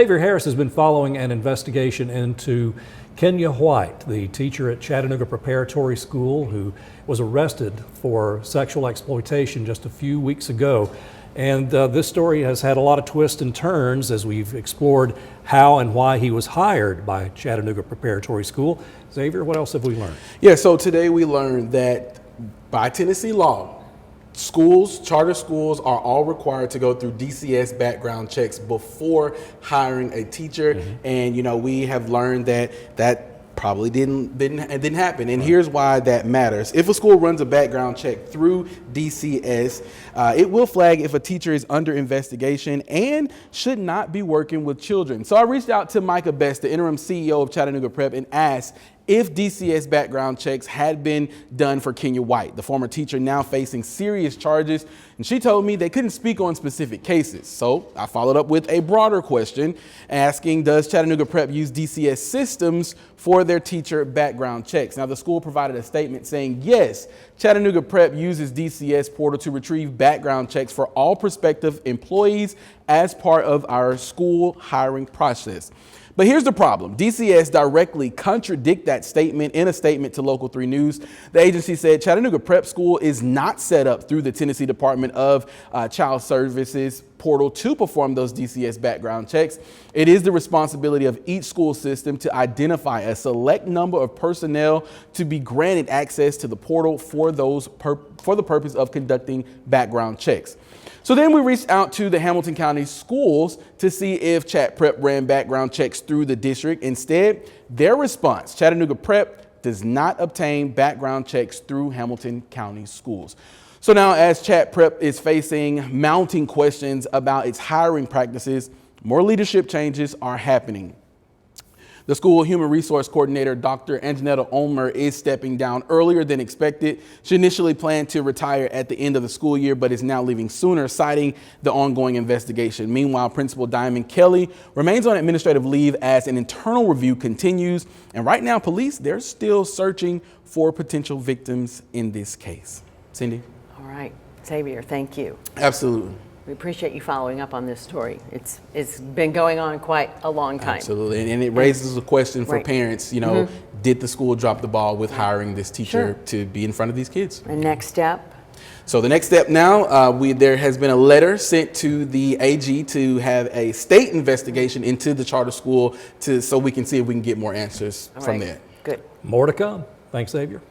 Xavier Harris has been following an investigation into Kenya White, the teacher at Chattanooga Preparatory School who was arrested for sexual exploitation just a few weeks ago. And this story has had a lot of twists and turns as we've explored how and why he was hired by Chattanooga Preparatory School. Xavier, what else have we learned? Yeah, so today we learned that by Tennessee law, schools, charter schools are all required to go through DCS background checks before hiring a teacher. And, you know, we have learned that that probably didn't happen. And here's why that matters. If a school runs a background check through DCS, it will flag if a teacher is under investigation and should not be working with children. So I reached out to Micah Best, the interim CEO of Chattanooga Prep, and asked if DCS background checks had been done for Kenya White, the former teacher now facing serious charges. And she told me they couldn't speak on specific cases. So I followed up with a broader question asking, does Chattanooga Prep use DCS systems for their teacher background checks? Now, the school provided a statement saying, yes, Chattanooga Prep uses DCS portal to retrieve background checks for all prospective employees as part of our school hiring process. But here's the problem. DCS directly contradict that statement in a statement to Local 3 News. The agency said Chattanooga Prep School is not set up through the Tennessee Department of Child Services portal to perform those DCS background checks. It is the responsibility of each school system to identify a select number of personnel to be granted access to the portal for the purpose of conducting background checks. So then we reached out to the Hamilton County schools to see if Chatt Prep ran background checks through the district. Instead, their response, Chattanooga Prep does not obtain background checks through Hamilton County schools. So now as Chatt Prep is facing mounting questions about its hiring practices, more leadership changes are happening. The school human resource coordinator, Dr. Anjanetta Ulmer, is stepping down earlier than expected. She initially planned to retire at the end of the school year, but is now leaving sooner, citing the ongoing investigation. Meanwhile, Principal Diamond Kelly remains on administrative leave as an internal review continues. And right now, police, they're still searching for potential victims in this case. Cindy? All right. Xavier, thank you. Absolutely. We appreciate you following up on this story. It's been going on quite a long time. Absolutely, and it raises a question for parents, you know, did the school drop the ball with hiring this teacher to be in front of these kids? And next step? So the next step now, there has been a letter sent to the AG to have a state investigation into the charter school so we can see if we can get more answers from there. Good. More to come. Thanks, Xavier.